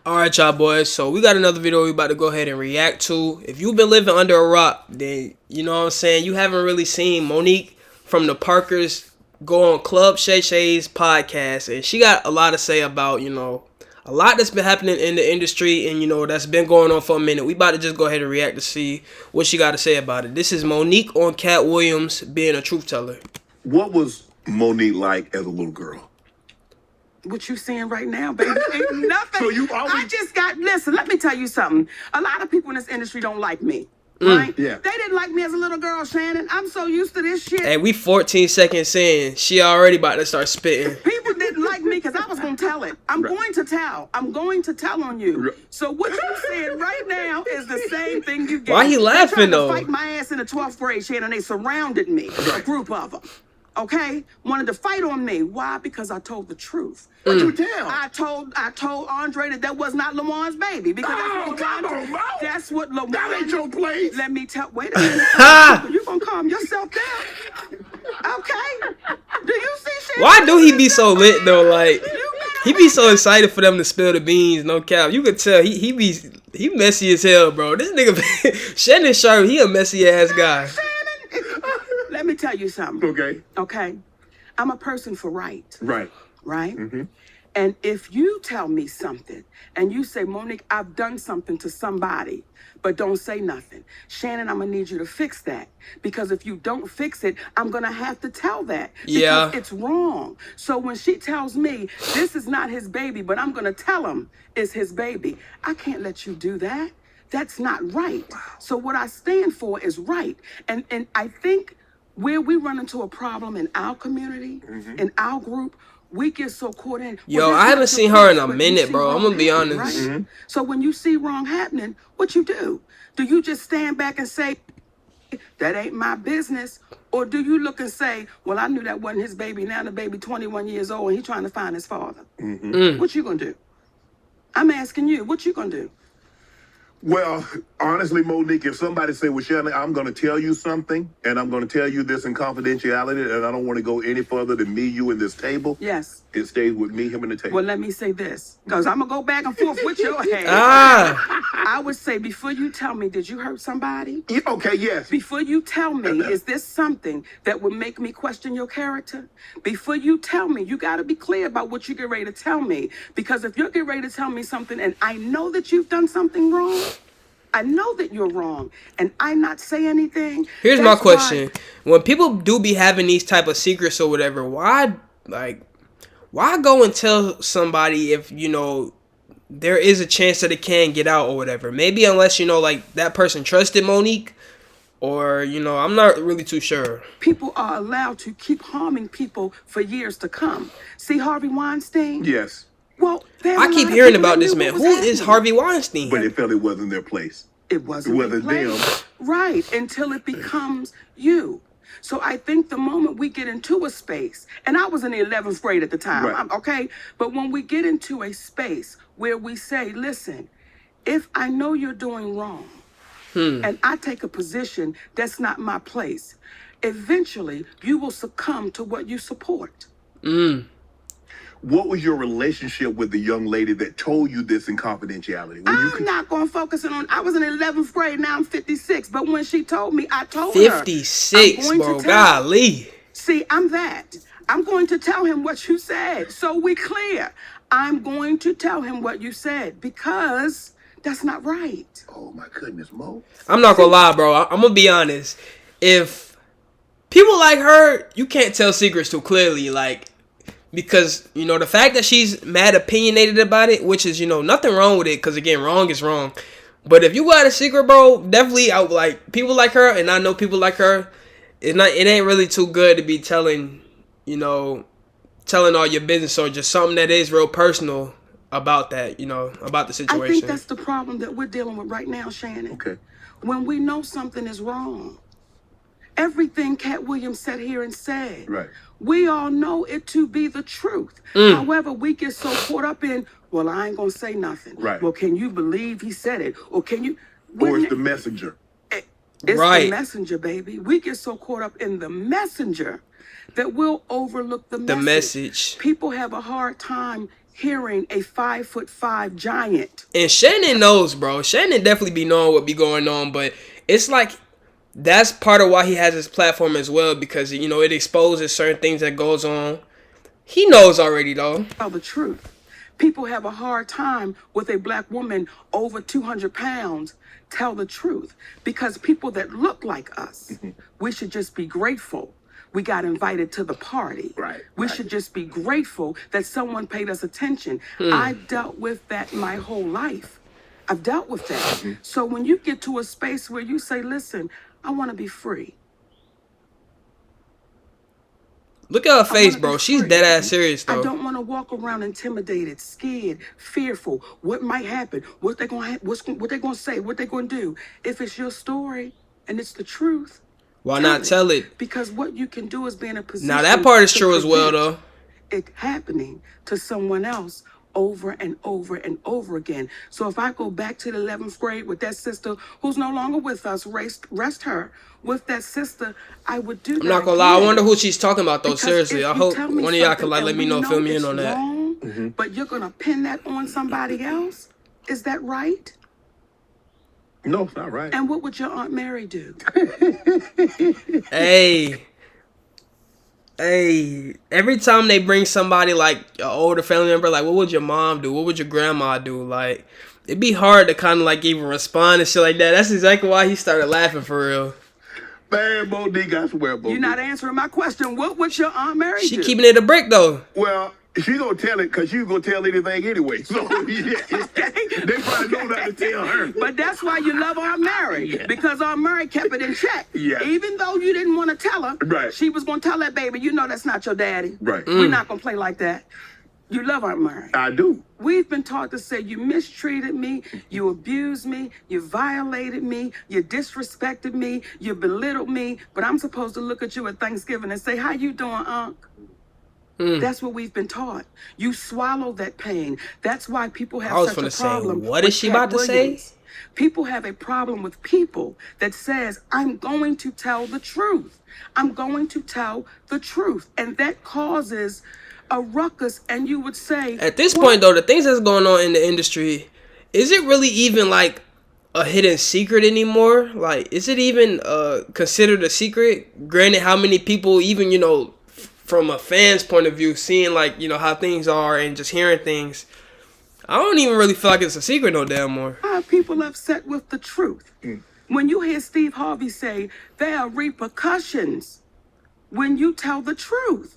Alright, y'all boys, so we got another video we about to go ahead and react to. If you've been living under a rock, then you know what I'm saying, you haven't really seen Monique from the Parkers go on Club Shay Shay's podcast, and she got a lot to say about, a lot that's been happening in the industry, and that's been going on for a minute. We about to just go ahead and react to see what she got to say about it. This is Monique on Katt Williams being a truth teller. What was Monique like as a little girl? What you seeing right now, baby, ain't nothing. So you always... I just got, listen, let me tell you something. A lot of people in this industry don't like me, right? Yeah. They didn't like me as a little girl, Shannon. I'm so used to this shit. Hey, we 14 seconds in. She already about to start spitting. People didn't like me because I was going to tell it. I'm going to tell. I'm going to tell on you. So what you saying right now is the same thing you get. Why he laughing, though? They tried to fight my ass in the 12th grade, Shannon. They surrounded me, a group of them. Okay, wanted to fight on me. Why? Because I told the truth. What you tell? I told Andre that was not Lawan's baby. Because that's what Lawan. That ain't your place. Let me tell. Wait a minute. You gonna calm yourself down? Okay. Do you see shit? Why do he be so lit though? Like he be so excited for them to spill the beans. No cap. You could tell he messy as hell, bro. This nigga Shannon Sharp. He a messy ass guy. Let me tell you something. Okay. Okay. I'm a person for right. Right. Right? Mm-hmm. And if you tell me something and you say, Monique, I've done something to somebody, but don't say nothing. Shannon, I'm going to need you to fix that. Because if you don't fix it, I'm going to have to tell that. Because it's wrong. So when she tells me, this is not his baby, but I'm going to tell him it's his baby, I can't let you do that. That's not right. So what I stand for is right. And I think where we run into a problem in our community, in our group, we get so caught in. Yo, I haven't seen her in a minute, bro. I'm gonna be honest. Right? So when you see wrong happening, what you do? Do you just stand back and say, that ain't my business? Or do you look and say, well, I knew that wasn't his baby. Now the baby 21 years old and he's trying to find his father. What you gonna do? I'm asking you, what you gonna do? Well, honestly, Monique, if somebody say, well, Shannon, I'm going to tell you something, and I'm going to tell you this in confidentiality, and I don't want to go any further than me, you, and this table. Yes. It stays with me, him, and the table. Well, let me say this, because I'm going to go back and forth with your head. I would say, before you tell me, did you hurt somebody? Yeah, okay, yes. Before you tell me, is this something that would make me question your character? Before you tell me, you got to be clear about what you get ready to tell me. Because if you're getting ready to tell me something, and I know that you've done something wrong, I know that you're wrong, and I not say anything. Here's my question. When people do be having these type of secrets or whatever, why go and tell somebody if, there is a chance that it can get out or whatever? Maybe unless, that person trusted Monique or, I'm not really too sure. People are allowed to keep harming people for years to come. See Harvey Weinstein? Yes. Well, I keep hearing about this man. Who is Harvey Weinstein? But it felt it wasn't their place. It wasn't them. Right, until it becomes you. So I think the moment we get into a space, and I was in the 11th grade at the time, okay? But when we get into a space where we say, listen, if I know you're doing wrong, and I take a position that's not my place, eventually you will succumb to what you support. What was your relationship with the young lady that told you this in confidentiality? I'm not going to focus on, I was in 11th grade, now I'm 56. But when she told me, I told her. 56, bro, golly. See, I'm that. I'm going to tell him what you said. So we clear. I'm going to tell him what you said because that's not right. Oh, my goodness, Mo. I'm not going to lie, bro. I'm going to be honest. If people like her, you can't tell secrets too clearly, because, the fact that she's mad opinionated about it, which is, nothing wrong with it, because, again, wrong is wrong. But if you got a secret, bro, definitely, people like her, and I know people like her, it ain't really too good to be telling all your business or just something that is real personal about that, about the situation. I think that's the problem that we're dealing with right now, Shannon. Okay. When we know something is wrong. Everything Katt Williams sat here and said. Right. We all know it to be the truth. However, we get so caught up in, well, I ain't going to say nothing. Right. Well, can you believe he said it? Or can you... Or it's the messenger. It's the messenger, baby. We get so caught up in the messenger that we'll overlook the message. The message. People have a hard time hearing a 5'5" giant. And Shannon knows, bro. Shannon definitely be knowing what be going on, but it's like that's part of why he has his platform as well, because you know it exposes certain things that goes on. He knows already though. Tell the truth. People have a hard time with a black woman over 200 pounds. Tell the truth, because people that look like us, we should just be grateful we got invited to the party. Right. We should just be grateful that someone paid us attention. I've dealt with that my whole life. I've dealt with that. So when you get to a space where you say, listen, I want to be free. Look at her face, wanna bro. be She's free. dead ass serious I though. don't want to walk around intimidated, scared, fearful. What might happen? What they gonna what they gonna say? What they gonna do? If it's your story and it's the truth, Why not tell it? because what you can do is be in a position. Now that part is to true as well prevent though. it happening to someone else over and over and over again. So if I go back to the 11th grade with that sister who's no longer with us, rest her with that sister, I would do that. I'm not gonna lie. I again. wonder who she's talking about though. Because Seriously, if I you hope tell me one of y'all something can like and let me we know, fill me in it's on that. wrong, but you're gonna pin that on somebody else, is that right? No, it's not right. And what would your Aunt Mary do? Hey, every time they bring somebody like an older family member, like what would your mom do? What would your grandma do? Like it'd be hard to kind of like even respond and shit like that. That's exactly why he started laughing for real. Man, Monique, I swear, Monique. You're not answering my question. What would your Aunt Mary She do? keeping it a brick though. Well, she gonna tell it because she's gonna tell anything anyway. So yeah, they probably know not to tell her. But that's why you love Aunt Mary. Yeah. Because Aunt Mary kept it in check. Yeah. Even though you didn't want to tell her, Right. she was going to tell that baby, you know that's not your daddy. Right. We're not going to play like that. You love Aunt Mary. I do. We've been taught to say you mistreated me, you abused me, you violated me, you disrespected me, you belittled me, but I'm supposed to look at you at Thanksgiving and say, how you doing, Unc? That's what we've been taught. You swallow that pain. That's why people have I was such gonna a say, problem. what with is she Katt about to say? Williams. People have a problem with people that says, I'm going to tell the truth. I'm going to tell the truth. And that causes a ruckus. And you would say, At this point though, the things that's going on in the industry, is it really even like a hidden secret anymore? Like, is it even considered a secret? Granted, how many people even, you know, from a fan's point of view, seeing like, you know, how things are and just hearing things, I don't even really feel like it's a secret no damn more. why are people upset with the truth? When you hear Steve Harvey say there are repercussions when you tell the truth.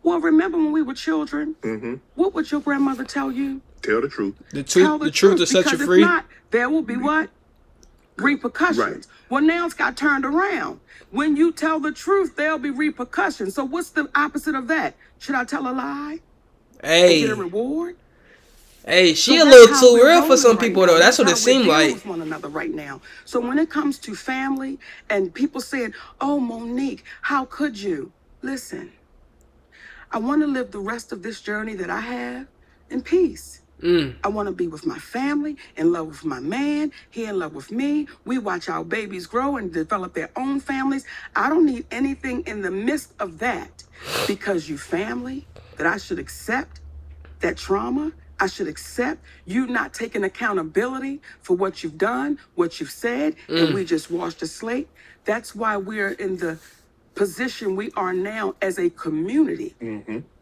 Well, remember when we were children? What would your grandmother tell you? Tell the truth. The Tell truth will set you because free. If not, there will be what? Repercussions. Right. Well, now it's got turned around. When you tell the truth, there'll be repercussions. So what's the opposite of that? Should I tell a lie and Hey, get a reward? hey, she So a that's little how too we're real for rolling some right people now. though. That's what it how we're seemed dealing like. with one another right now. So when it comes to family and people saying, "Oh, Monique, how could you?" Listen, I want to live the rest of this journey that I have in peace. I want to be with my family, in love with my man, he in love with me. We watch our babies grow and develop their own families. I don't need anything in the midst of that because you family, that I should accept that trauma. I should accept you not taking accountability for what you've done, what you've said, and we just washed the slate. That's why we're in the position we are now as a community,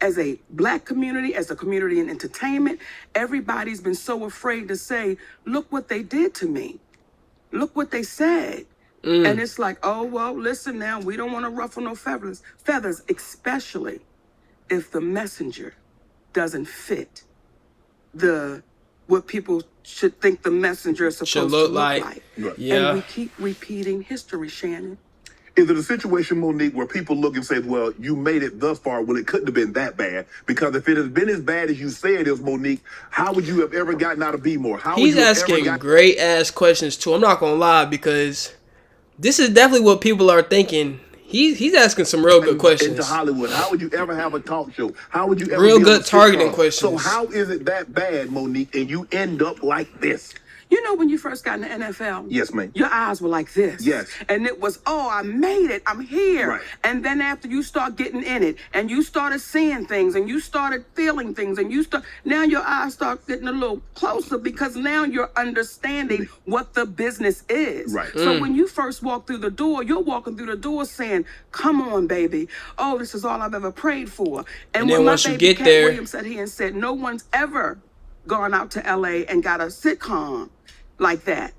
as a black community, as a community in entertainment. Everybody's been so afraid to say, look what they did to me. Look what they said. And it's like, oh, well, listen now, we don't want to ruffle no feathers, especially if the messenger doesn't fit what people should think the messenger is supposed Should to look look like. like. Yeah. And we keep repeating history, Shannon. Is it a situation, Monique, where people look and say, well, you made it thus far, well, it couldn't have been that bad? Because if it has been as bad as you say it is, Monique, how would you have ever gotten out of B-More? How He's would you have asking ever got... great ass questions too. I'm not gonna lie, because this is definitely what people are thinking. He's asking some real good into questions. Hollywood? How would you ever have a talk show? How would you ever Real be on good a targeting sitcom? questions. So how is it that bad, Monique, and you end up like this? You know when you first got in the NFL? Yes, ma'am. Your eyes were like this. Yes. And it was, oh, I made it. I'm here. Right. And then after you start getting in it and you started seeing things and you started feeling things and now your eyes start getting a little closer because now you're understanding what the business is. Right. So when you first walk through the door, you're walking through the door saying, come on, baby. Oh, this is all I've ever prayed for. And when then my once you baby get Katt there- Williams sat here and said, no one's ever gone out to LA and got a sitcom like that.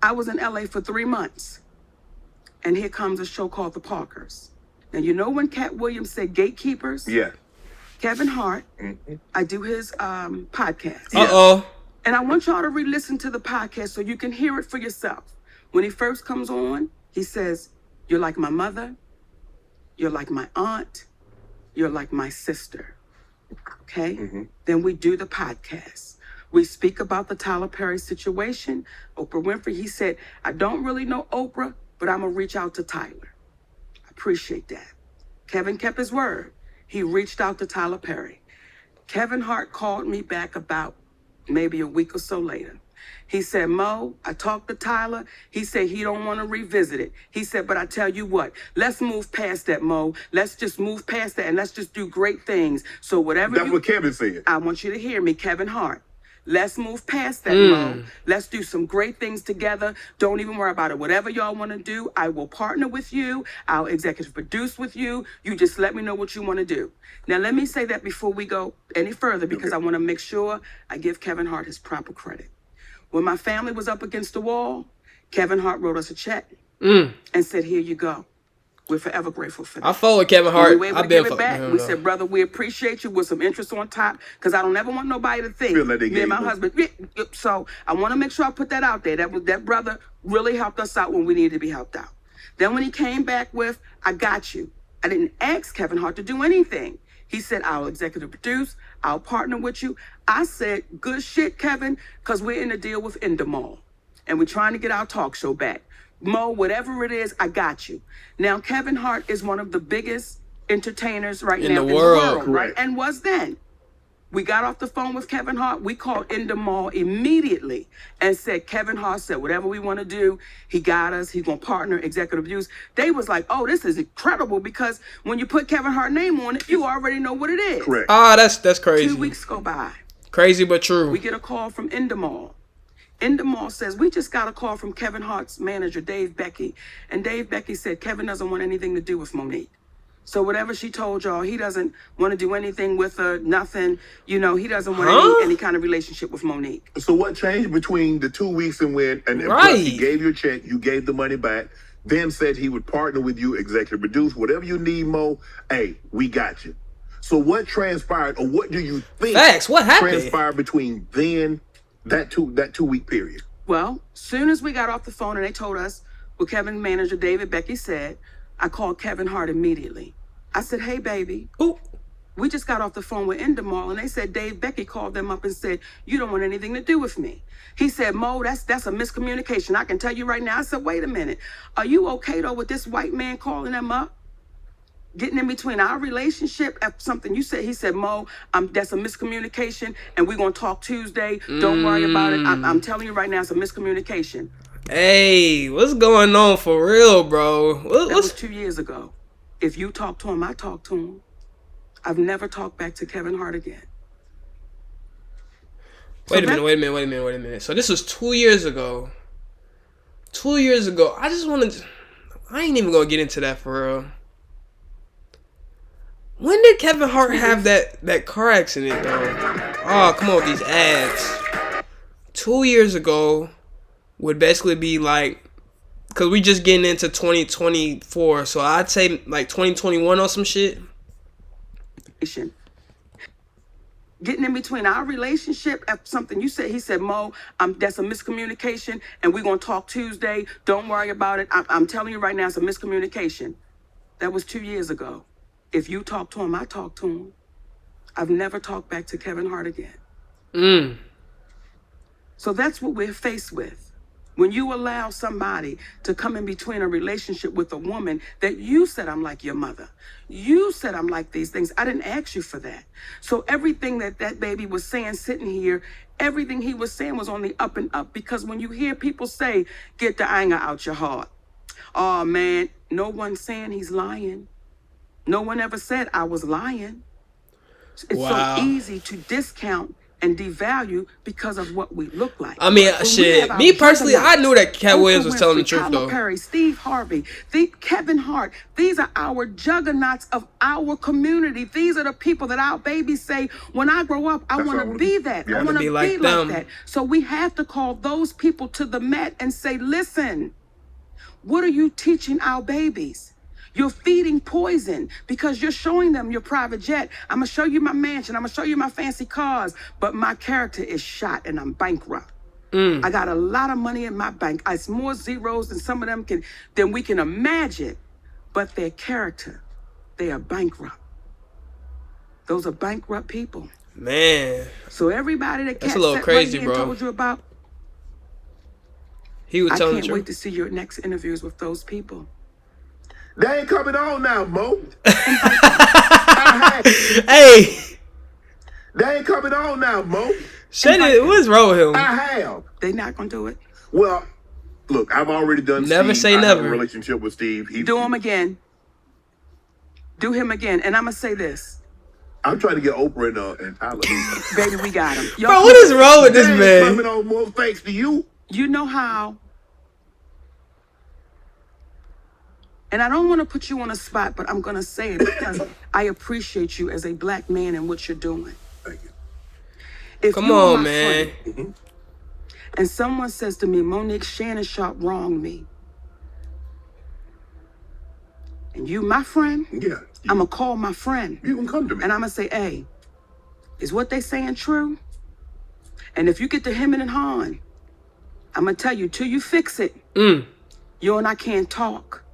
I was in LA for 3 months. And here comes a show called The Parkers. Now, you know when Katt Williams said gatekeepers? Yeah. Kevin Hart, I do his podcast. Uh-oh. And I want y'all to re-listen to the podcast so you can hear it for yourself. When he first comes on, he says, you're like my mother, you're like my aunt, you're like my sister. Okay? Then we do the podcast. We speak about the Tyler Perry situation. Oprah Winfrey, he said, I don't really know Oprah, but I'm going to reach out to Tyler. I appreciate that. Kevin kept his word. He reached out to Tyler Perry. Kevin Hart called me back about maybe a week or so later. He said, Mo, I talked to Tyler. He said he don't want to revisit it. He said, but I tell you what, let's move past that, Mo. Let's just move past that and let's just do great things. So whatever That's what Kevin said. I want you to hear me, Kevin Hart. Let's move past that, Mo. Let's do some great things together. Don't even worry about it. Whatever y'all want to do, I will partner with you. I'll executive produce with you. You just let me know what you want to do. Now, let me say that before we go any further because I want to make sure I give Kevin Hart his proper credit. When my family was up against the wall, Kevin Hart wrote us a check and said, here you go. We're forever grateful for that. I follow Kevin Hart. We were able I've to been give it back. We said, brother, we appreciate you with some interest on top because I don't ever want nobody to think Feel like they me and my gave you. husband. So I want to make sure I put that out there. That brother really helped us out when we needed to be helped out. Then when he came back with, I got you. I didn't ask Kevin Hart to do anything. He said, I'll executive produce. I'll partner with you. I said, good shit, Kevin, because we're in a deal with Endemol. And we're trying to get our talk show back. Mo, whatever it is, I got you. Now, Kevin Hart is one of the biggest entertainers right now in the world, right? Correct. And was then. We got off the phone with Kevin Hart. We called Endemol immediately and said, Kevin Hart said, whatever we want to do, he got us. He's going to partner, executive use. They was like, oh, this is incredible because when you put Kevin Hart's name on it, you already know what it is. Correct. Ah, that's crazy. 2 weeks go by. Crazy but true. We get a call from Endemol. Endemol says, we just got a call from Kevin Hart's manager, Dave Becky. And Dave Becky said, Kevin doesn't want anything to do with Monique. So whatever she told y'all, he doesn't want to do anything with her, nothing. You know, he doesn't want any kind of relationship with Monique. So what changed between the 2 weeks and when and plus Right. he gave you a check, you gave the money back, then said he would partner with you, executive produce, whatever you need, Mo, hey, we got you. So what transpired or what do you think Facts. What happened? transpired between then that 2 week period? Well, soon as we got off the phone and they told us what Kevin's manager, David Becky, said, I called Kevin Hart immediately. I said, hey, baby, Ooh. we just got off the phone with Endemol, and they said Dave Becky called them up and said, you don't want anything to do with me. He said, Mo, that's a miscommunication. I can tell you right now. I said, wait a minute. Are you okay, though, with this white man calling them up? Getting in between our relationship at something you said. He said, Mo, that's a miscommunication, and we're going to talk Tuesday. Don't worry about it. I'm telling you right now, it's a miscommunication. Hey, what's going on for real, bro? That was What's 2 years ago. If you talk to him, I talk to him. I've never talked back to Kevin Hart again. Wait a minute. So this was 2 years ago. 2 years ago. I ain't even gonna get into that for real. When did Kevin Hart have that car accident though? Oh, come on with these ads. 2 years ago would basically be like, cause we just getting into 2024, so I'd say like 2021 or some shit. Getting in between our relationship at something you said. He said, Mo, that's a miscommunication, and we're gonna talk Tuesday. Don't worry about it. I'm telling you right now, it's a miscommunication. That was 2 years ago. If you talk to him, I talk to him. I've never talked back to Kevin Hart again. So that's what we're faced with. When you allow somebody to come in between a relationship with a woman that you said, I'm like your mother. You said I'm like these things. I didn't ask you for that. So everything that baby was saying sitting here Everything he was saying was on the up and up, because when you hear people say, get the anger out your heart, oh man, no one's saying he's lying. No one ever said I was lying. It's Wow. so easy to discount and devalue because of what we look like. I mean, When we shit. have our Me personally, I juggernauts, knew that Katt Oprah Williams was telling the Winfrey, truth, Tyler though. Perry, Steve Harvey, Kevin Hart. These are our juggernauts of our community. These are the people that our babies say, when I grow up, I That's want what I to wanna be be. that. Yeah. I want to Be be like like them. that. So we have to call those people to the mat and say, listen, what are you teaching our babies? You're feeding poison because you're showing them your private jet. I'm going to show you my mansion. I'm going to show you my fancy cars. But my character is shot and I'm bankrupt. I got a lot of money in my bank. It's more zeros than some of them than we can imagine. But their character, they are bankrupt. Those are bankrupt people. Man, So everybody that That's Katt a little sat crazy, right here and bro. told you about, he was I telling the can't wait truth. to see your next interviews with those people. They ain't coming on now, Mo. Hey, They ain't coming on now, Mo. Shady, what's wrong with him? I have. They not going to do it. Well, look, I've already done Never Steve. say I have never. a relationship with Steve. Do him again. Do him again. And I'm going to say this. I'm trying to get Oprah and Tyler. Baby, we got him. Bro, what is wrong with this They ain't coming man? on, Mo, thanks to you. You know how. And I don't want to put you on a spot, but I'm going to say it because I appreciate you as a black man and what you're doing. Thank you. If Come you are on, my man. friend, and someone says to me, Monique, Shannon Sharp wronged me, and you my friend, Yeah. I'm going to call my friend. You can come to me. And I'm going to say, hey, is what they saying true? And if you get to hemming and hawing, I'm going to tell you, till you fix it, you and I can't talk.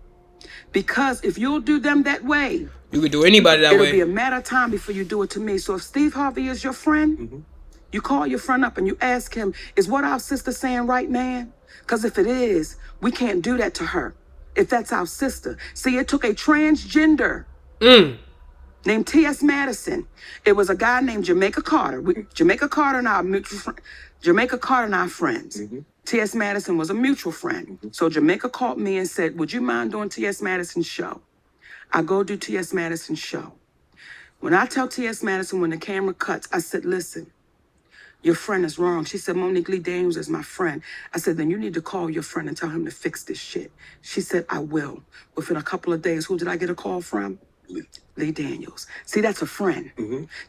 Because if you'll do them that way, You could do anybody that it'll way. be a matter of time before you do it to me. So if Steve Harvey is your friend, you call your friend up and you ask him, is what our sister saying right, man? Because if it is, we can't do that to her. If that's our sister. See, it took a transgender named T.S. Madison. It was a guy named Jamaica Carter. Jamaica Carter and our mutual friend. Jamaica Carter and our friends. T.S. Madison was a mutual friend. So Jamaica called me and said, would you mind doing T.S. Madison's show? I go do T.S. Madison's show. When I tell T.S. Madison, when the camera cuts, I said, listen, your friend is wrong. She said, Monique Lee Daniels is my friend. I said, then you need to call your friend and tell him to fix this shit. She said, I will. Within a couple of days, who did I get a call from? Lee Daniels. See, that's a friend.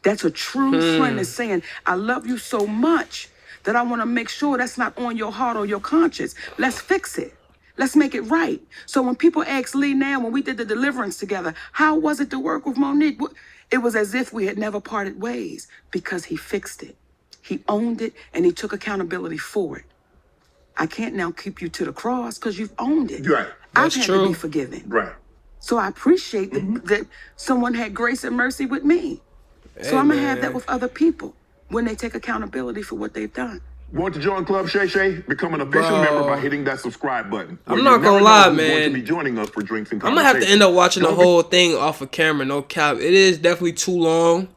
That's a true friend that's saying, I love you so much that I want to make sure that's not on your heart or your conscience. Let's fix it. Let's make it right. So when people ask Lee now, when we did the deliverance together, how was it to work with Monique? It was as if we had never parted ways because he fixed it. He owned it and he took accountability for it. I can't now keep you to the cross because you've owned it. Right. That's I've had true. to be forgiven. Right. So I appreciate that someone had grace and mercy with me. So I'm going to have that with other people when they take accountability for what they've done. Want to join Club Shay Shay? Become an official Bro. member by hitting that subscribe button. I'm Where not you never gonna know lie, who's going man. to be joining us for drinks and I'm gonna have to conversation. end up watching the Don't be- whole thing off of camera, no cap. It is definitely too long,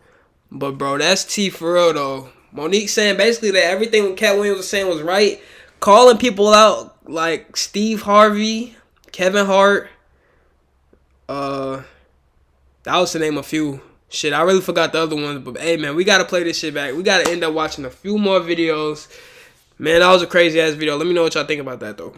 but bro, that's T for real though. Monique saying basically that everything Katt Williams was saying was right, calling people out like Steve Harvey, Kevin Hart. That was to name a few. Shit, I really forgot the other ones, but hey man, we gotta play this shit back. We gotta end up watching a few more videos. Man, that was a crazy ass video. Let me know what y'all think about that though.